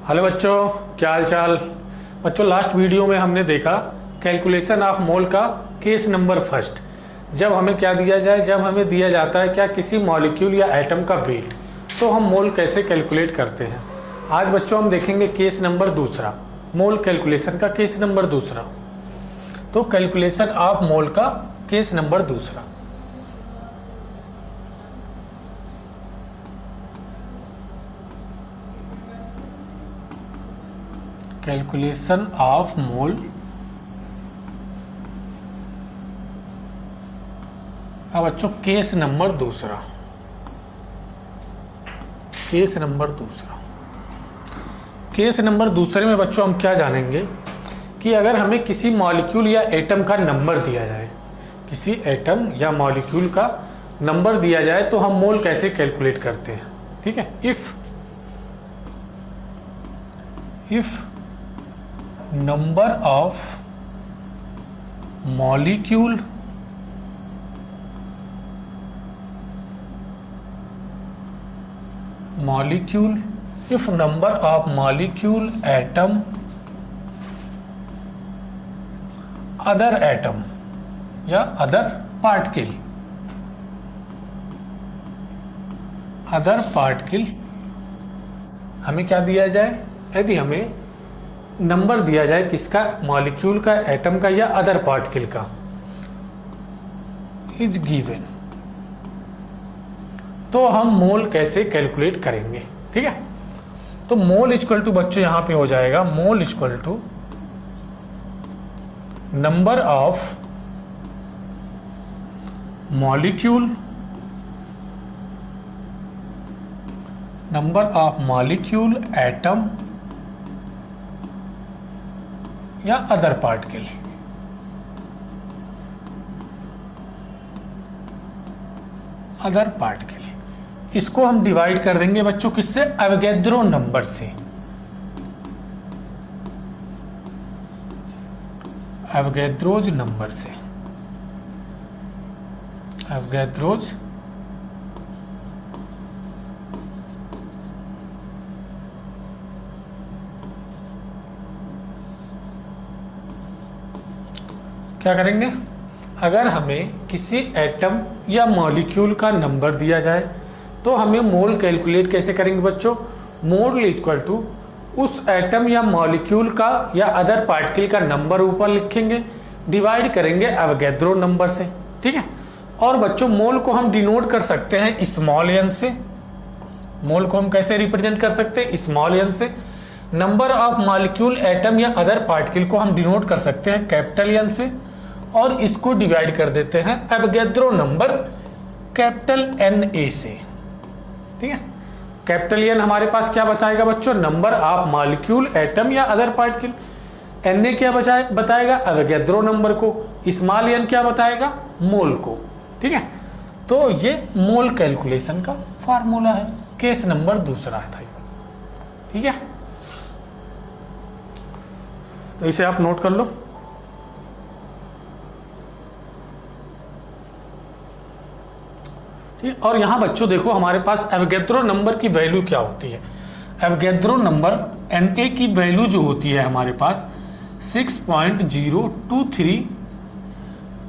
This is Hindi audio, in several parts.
हेलो बच्चों, क्या हाल चाल। बच्चों, लास्ट वीडियो में हमने देखा कैलकुलेशन ऑफ मोल का केस नंबर फर्स्ट। जब हमें क्या दिया जाए, जब हमें दिया जाता है क्या किसी मॉलिक्यूल या एटम का वेट, तो हम मोल कैसे कैलकुलेट करते हैं। आज बच्चों हम देखेंगे केस नंबर दूसरा, मोल कैलकुलेशन का केस नंबर दूसरा। तो कैलकुलेशन ऑफ मोल का केस नंबर दूसरा। कैलकुलेशन ऑफ मोल अब बच्चों केस नंबर दूसरा। केस नंबर दूसरा, केस नंबर दूसरे में बच्चों हम क्या जानेंगे कि अगर हमें किसी मॉलिक्यूल या एटम का नंबर दिया जाए, किसी एटम या मॉलिक्यूल का नंबर दिया जाए तो हम मोल कैसे कैलकुलेट करते हैं। ठीक है, if number of molecule if number of molecule atom other atom या other particle हमें क्या दिया जाए, यदि हमें नंबर दिया जाए किसका, मॉलिक्यूल का, एटम का या अदर पार्टिकल का, इज गिवन, तो हम मोल कैसे कैलकुलेट करेंगे। ठीक है, तो मोल इक्वल टू बच्चों यहां पे हो जाएगा mole equal to number of molecule atom या अदर पार्टिकल। इसको हम डिवाइड कर देंगे बच्चों किससे, एवोगैड्रो नंबर से। एवोगैड्रोज नंबर से, एवोगैड्रोज क्या करेंगे, अगर हमें किसी एटम या मॉलिक्यूल का नंबर दिया जाए तो हमें मोल कैलकुलेट कैसे करेंगे बच्चों, मोल इक्वल टू उस एटम या मॉलिक्यूल का या अदर पार्टिकल का नंबर ऊपर लिखेंगे, डिवाइड करेंगे एवोगैड्रो नंबर से। ठीक है, और बच्चों मोल को हम डिनोट कर सकते हैं स्मॉल एन से। मोल को हम कैसे रिप्रेजेंट कर सकते हैं, स्मॉल एन से। नंबर ऑफ मॉलिक्यूल, एटम या अदर पार्टिकल को हम डिनोट कर सकते हैं कैपिटल एन से, और इसको डिवाइड कर देते हैं Avogadro number capital N A से। ठीक है, कैपिटल एन हमारे पास क्या बचाएगा बच्चों, नंबर ऑफ मॉलिक्यूल, एटम या अदर पार्टिकल। एन ए क्या बताएगा, एवोगैड्रो नंबर को। स्मॉल एन क्या बताएगा, मोल को। ठीक है, तो ये मोल कैलकुलेशन का फार्मूला है, केस नंबर दूसरा है भाई। ठीक है, तो इसे आप नोट कर लो। और यहां बच्चों देखो हमारे पास एवोगैड्रो नंबर की वैल्यू क्या होती है। एवोगैड्रो नंबर Na की वैल्यू जो होती है हमारे पास 6.023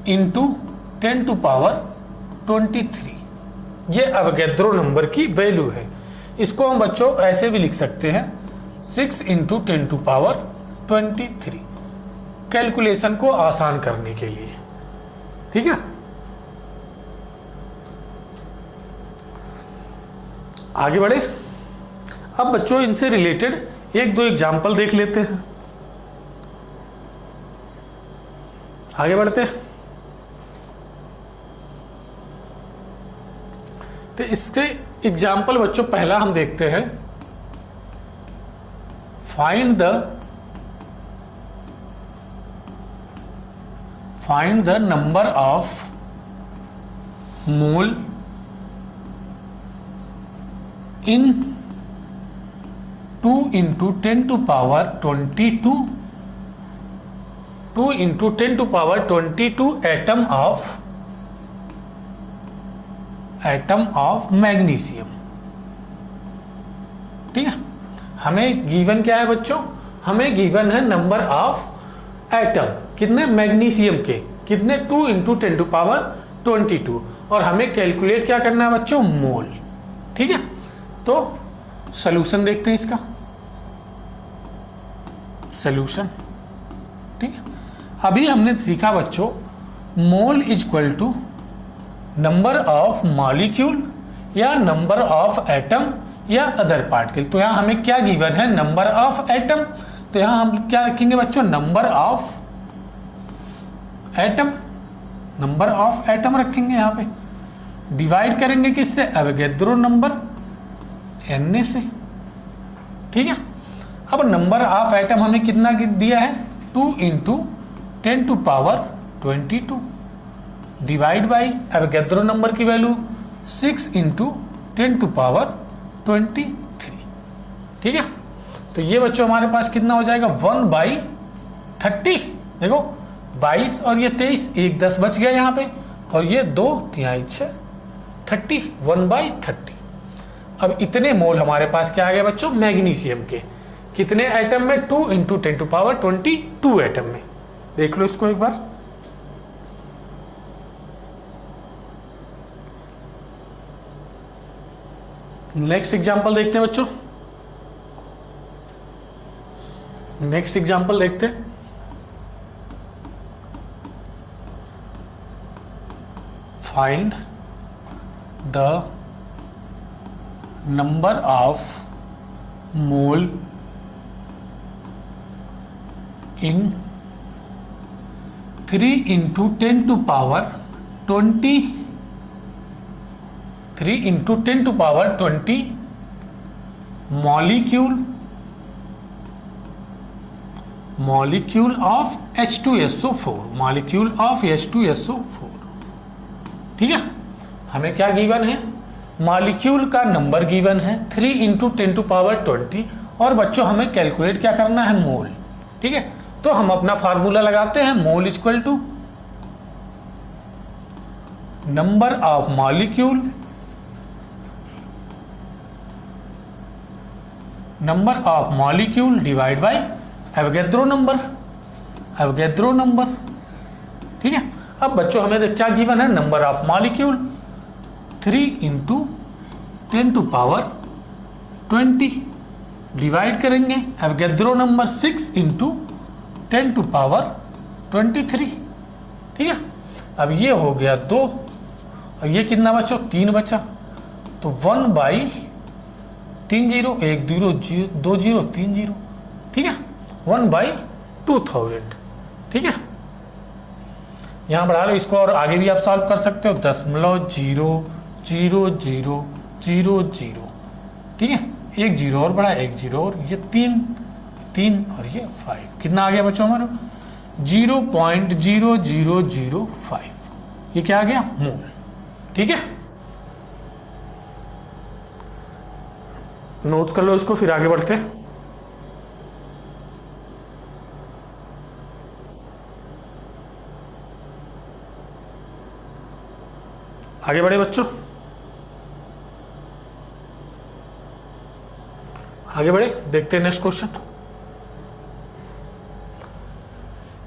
इंटू 10⁻23, ये एवोगैड्रो नंबर की वैल्यू है। इसको हम बच्चों ऐसे भी लिख सकते हैं 6 इंटू 10⁻23, कैलकुलेशन को आसान करने के लिए। ठीक है, आगे बढ़े। अब बच्चों इनसे रिलेटेड एक दो एग्जाम्पल देख लेते हैं, आगे बढ़ते हैं। तो इसके एग्जाम्पल बच्चों पहला हम देखते हैं, find the number of mole in 2 into 10⁻22 atom of magnesium। ठीक है, हमें गिवन क्या है बच्चों, हमें गिवन है नंबर ऑफ एटम, कितने मैग्नीशियम के, कितने 2 × 10⁻²2 और हमें कैलकुलेट क्या करना है बच्चों, मोल। ठीक है, तो सॉल्यूशन देखते हैं इसका, सॉल्यूशन। ठीक है, अभी हमने सीखा बच्चों mole is equal to number of molecule या नंबर ऑफ एटम या अदर पार्टिकल। तो यहाँ हमें क्या गिवन है, नंबर ऑफ एटम, तो यहाँ हम क्या रखेंगे बच्चों, number of atom, number of atom रखेंगे यहाँ पे, डिवाइड करेंगे किससे, एवोगैड्रो नंबर Na से। ठीक है, अब नंबर ऑफ एटम हमें कितना दिया है, 2 × 10⁻22 डिवाइड बाई एवोगैड्रो नंबर की वैल्यू 6 × 10⁻23। ठीक है, तो ये बच्चों हमारे पास कितना हो जाएगा, 1/30। देखो 22 और ये 23, 1 10 बच गया यहाँ पे, और ये 2 3 6 30, 1/30। अब इतने मोल हमारे पास क्या आ गया बच्चों, मैग्नीशियम के, कितने एटम में, 2 × 10⁻22 एटम में। देख लो इसको एक बार, नेक्स्ट एग्जांपल देखते हैं बच्चों, नेक्स्ट एग्जांपल देखते हैं। Find the number of mole in 3 × 10⁻20 3 × 10⁻20 molecule of H2SO4, molecule of H2SO4। ठीक है, हमें क्या गिवन है, मॉलिक्यूल का नंबर गिवन है 3 × 10⁻20 और बच्चों हमें कैलकुलेट क्या करना है, मोल। ठीक है, तो हम अपना फार्मूला लगाते हैं, mole is equal to number of molecule, number of molecule divide by Avogadro number, Avogadro number. ठीक है, अब बच्चों हमें क्या गिवन है, नंबर ऑफ मॉलिक्यूल 3 × 10⁻20 डिवाइड करेंगे एवोगैड्रो नंबर 6 × 10⁻23। ठीक है, अब ये हो गया 2 और ये कितना बचा, 3 बचा, तो 1/30, 1 0 2 0 3 0। ठीक है, 1/2000। ठीक है, यहाँ बढ़ा लो इसको और आगे भी आप सॉल्व कर सकते हो, 0.000000। ठीक है, 1 0 और बढ़ा, 1 0 और ये 3 और ये 5, कितना आ गया बच्चों हमारा, 0.0005। ये क्या आ गया, मोल। ठीक है, नोट कर लो इसको, फिर आगे बढ़ते हैं। आगे बढ़े बच्चों, आगे बढ़े, देखते हैं नेक्स्ट क्वेश्चन।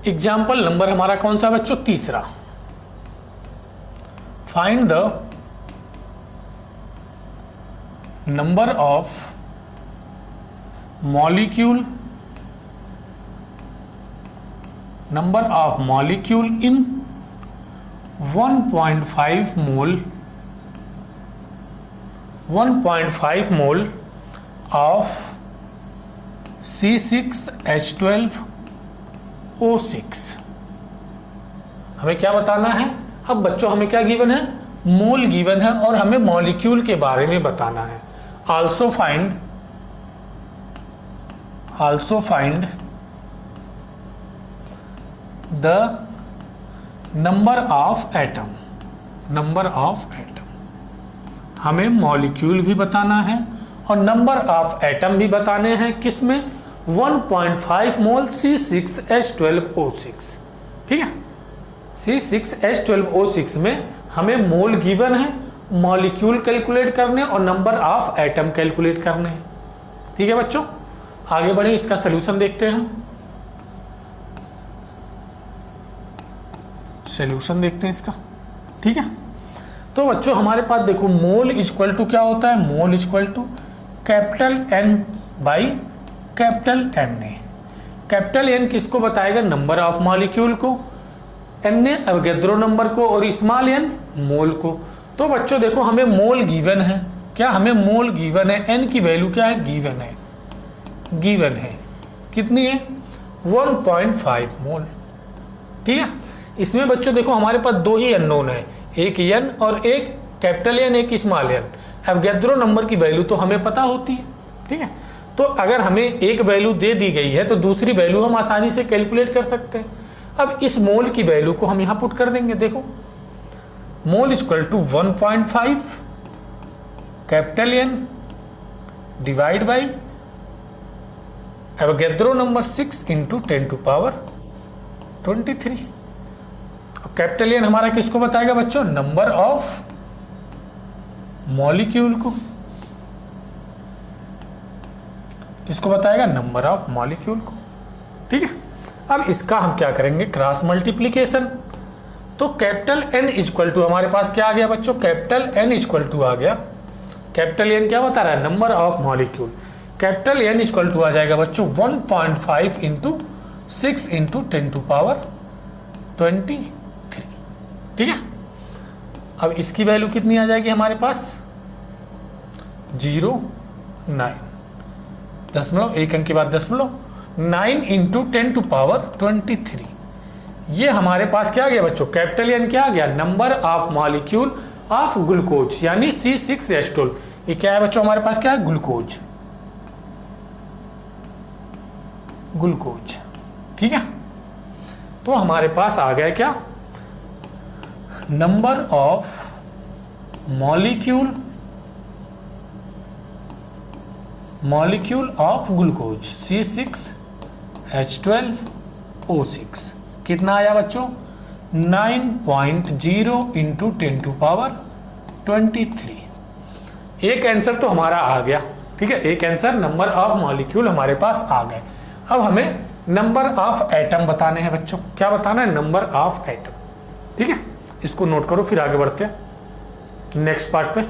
एग्जाम्पल नंबर हमारा कौन सा बच्चों, तीसरा। Find the number of molecule, number of molecule in 1.5 mole of C6H12O6। हमें क्या बताना है, अब बच्चों हमें क्या गिवन है, मोल गिवन है और हमें मॉलिक्यूल के बारे में बताना है। Also find the number of atom, number of atom, हमें मॉलिक्यूल भी बताना है और नंबर ऑफ एटम भी बताने हैं, किसमें, 1.5 मोल C6H12O6। ठीक है, C6H12O6 में हमें मोल गिवन है, मॉलिक्यूल कैलकुलेट करने और नंबर ऑफ एटम कैलकुलेट करने हैं। ठीक है बच्चों, आगे बढ़े, इसका सोल्यूशन देखते हैं। सोल्यूशन देखते हैं इसका, ठीक है। तो बच्चों हमारे पास देखो मोल इक्वल टू क्या होता है, mole equal to capital N by capital Na। Capital N किसको बताएगा, नंबर ऑफ मॉलिक्यूल को, Na अवोगाद्रो नंबर को, और स्मॉल n मोल को। तो बच्चों देखो हमें मोल गिवन है, क्या हमें मोल गिवन है, n की वैल्यू क्या है, गिवन है, गिवन है कितनी है 1.5 मोल, ठीक है। इसमें बच्चों देखो हमारे पास दो ही अननोन है, एक n और एक कैपिटल N एक स्मॉल n। अवोगाद्रो नंबर की वैल्यू तो हमें पता होती है, ठीक है। तो अगर हमें एक वैल्यू दे दी गई है तो दूसरी वैल्यू हम आसानी से कैलकुलेट कर सकते हैं। अब इस मोल की वैल्यू को हम यहाँ पुट कर देंगे, देखो mole equal to 1.5 capital N divide by Avogadro number 6 into 10 to power 23। Capital N हमारा किसको बताएगा बच्चों, नंबर ऑफ मॉलिक्यूल को, किसको बताएगा, नंबर ऑफ मॉलिक्यूल को, ठीक है। अब इसका हम क्या करेंगे, क्रॉस मल्टीप्लीकेशन। तो कैपिटल N इक्वल टू हमारे पास क्या आ गया बच्चों, कैपिटल N इक्वल टू आ गया, कैपिटल N क्या बता रहा है, number of molecule. Capital N equal to आ जाएगा बच्चों 1.5 इंटू 6 इंटू 10 टू पावर 23, ठीक है। अब इसकी वैल्यू कितनी आ जाएगी हमारे पास, 0.9, दशमलव एक अंक के बाद दशमलव 9 इंटू 10 टू पावर 23। ये हमारे पास क्या आ गया बच्चों, कैपिटल N क्या आ गया, number of molecule of glucose यानी C6H12। ये क्या है बच्चों हमारे पास, क्या है, ग्लूकोज, ग्लूकोज, ठीक है। तो हमारे पास आ गया क्या, number of molecule, molecule of glucose C6H12O6 कितना आया बच्चों, 9.0 इंटू 10 टू पावर 23। एक आंसर तो हमारा आ गया, ठीक है, एक आंसर नंबर ऑफ मॉलिक्यूल हमारे पास आ गए। अब हमें नंबर ऑफ एटम बताने हैं बच्चों, क्या बताना है, नंबर ऑफ एटम, ठीक है। इसको नोट करो, फिर आगे बढ़ते हैं नेक्स्ट पार्ट पे।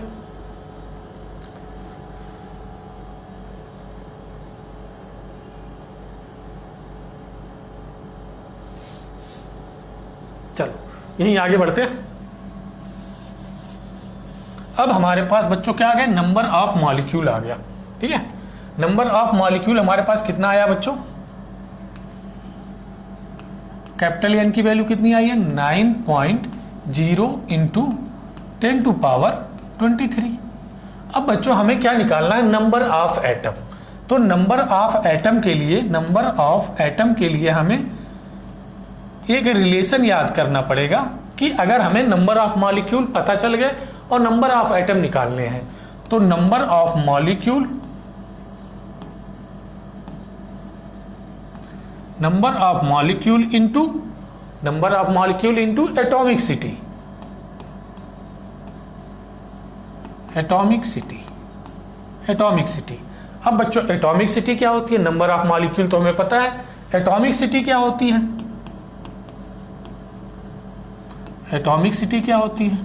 चलो यहीं आगे बढ़ते हैं। अब हमारे पास बच्चों क्या आ गया, नंबर ऑफ मॉलिक्यूल आ गया, ठीक है। नंबर ऑफ मॉलिक्यूल हमारे पास कितना आया बच्चों, कैपिटल N की वैल्यू कितनी आई है, 9.0 इंटू 10 टू पावर 23। अब बच्चों हमें क्या निकालना है, नंबर ऑफ एटम। तो नंबर ऑफ एटम के लिए, नंबर ऑफ एटम के लिए हमें एक रिलेशन याद करना पड़ेगा कि अगर हमें नंबर ऑफ मॉलिक्यूल पता चल गए और नंबर ऑफ एटम निकालने हैं, तो number of molecule, number of molecule into, number of molecule into atomic city, atomic city, atomic city. अब बच्चों एटॉमिक सिटी क्या होती है, नंबर ऑफ मॉलिक्यूल तो हमें पता है, एटॉमिक सिटी क्या होती है, एटॉमिक सिटी क्या होती है,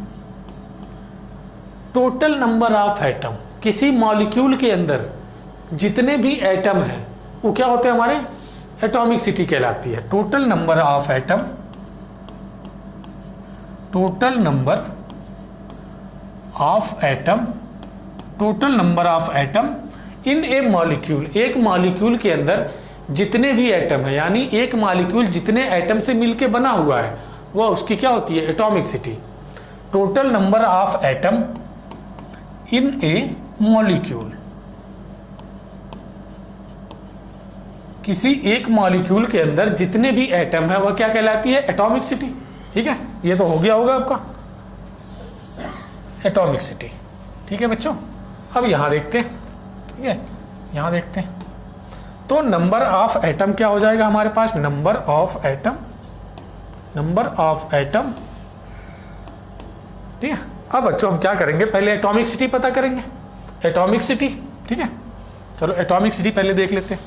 टोटल नंबर ऑफ एटम। किसी मॉलिक्यूल के अंदर जितने भी एटम हैं वो क्या होते हैं हमारे, एटॉमिक सिटी कहलाती है। Total number of atom, total number of atom, total number of atom in A molecule. एक मॉलिक्यूल के अंदर जितने भी एटम है, यानी एक मॉलिक्यूल जितने एटम से मिलके बना हुआ है वह उसकी क्या होती है, atomic city. Total number of atom in A molecule, किसी एक मॉलिक्यूल के अंदर जितने भी एटम है वह क्या कहलाती है, एटॉमिक सिटी, ठीक है। ये तो हो गया होगा आपका एटॉमिक सिटी, ठीक है बच्चों। अब यहां देखते हैं, ठीक है, यहां देखते हैं। तो नंबर ऑफ एटम क्या हो जाएगा हमारे पास, number of atom, number of atom, ठीक है। अब बच्चों हम क्या करेंगे, पहले एटॉमिक सिटी पता करेंगे, एटॉमिक सिटी, ठीक है। चलो एटॉमिक सिटी पहले देख लेते हैं।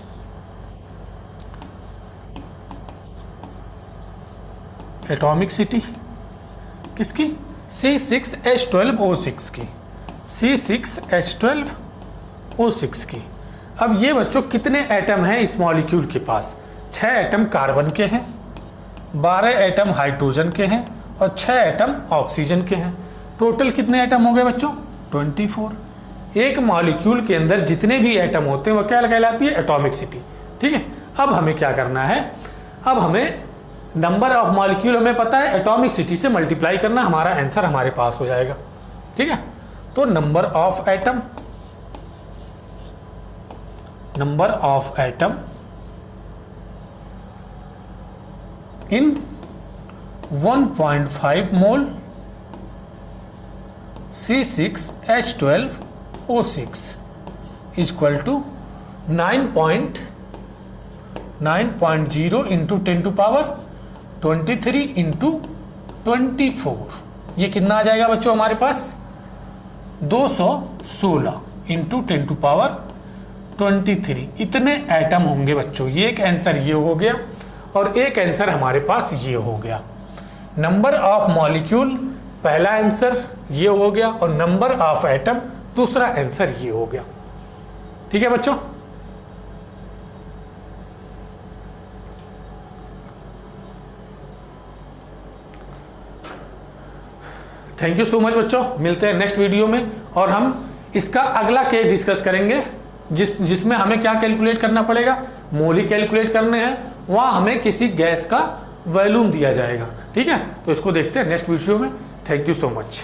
एटॉमिक सिटी किसकी? C6H12O6 की, C6H12O6 की। अब ये बच्चों कितने एटम हैं इस मॉलिक्यूल के पास? 6 एटम कार्बन के हैं, 12 एटम हाइड्रोजन के हैं और 6 एटम ऑक्सीजन के हैं। टोटल कितने एटम हो गए बच्चों? 24। एक मॉलिक्यूल के अंदर जितने भी एटम होते हैं वो क्या कहलाती है? Atomic city. ठीक है, अब हमें क्या करना है? अब हमें नंबर ऑफ मॉलिक्यूल हमें पता है, एटॉमिक सिटी से मल्टीप्लाई करना, हमारा आंसर हमारे पास हो जाएगा। ठीक है, तो number of atom in 1.5 mole C6H12O6 equal to 9.0 into 10⁻23 into 24। ये कितना आ जाएगा बच्चों हमारे पास? 216 इंटू 10⁻23। इतने एटम होंगे बच्चों। ये एक आंसर ये हो गया और एक आंसर हमारे पास ये हो गया। नंबर ऑफ मॉलिक्यूल पहला आंसर ये हो गया और नंबर ऑफ एटम दूसरा आंसर ये हो गया। ठीक है बच्चों, थैंक यू सो मच बच्चों। मिलते हैं नेक्स्ट वीडियो में और हम इसका अगला केस डिस्कस करेंगे जिसमें हमें क्या कैलकुलेट करना पड़ेगा? मोल ही कैलकुलेट करने हैं। वहां हमें किसी गैस का वॉल्यूम दिया जाएगा। ठीक है, तो इसको देखते हैं नेक्स्ट वीडियो में। Thank you so much.